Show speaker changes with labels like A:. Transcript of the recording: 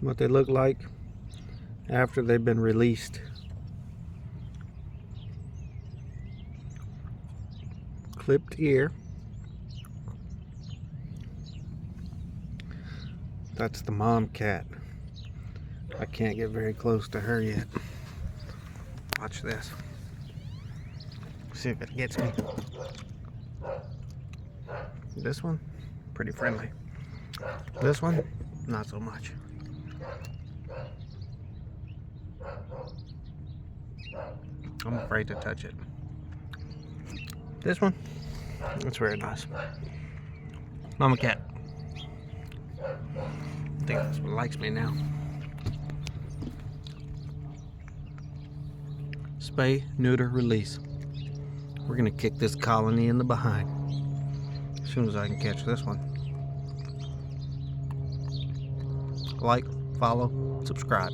A: what they look like after they've been released. Clipped ear. That's the mom cat. I can't get very close to her yet. Watch this. See if it gets me. This one, pretty friendly. This one, not so much. I'm afraid to touch it. This one, it's very nice. Mama cat. I think this one likes me now. Spay, neuter, release. We're gonna kick this colony in the behind as soon as I can catch this one. Like, follow, subscribe.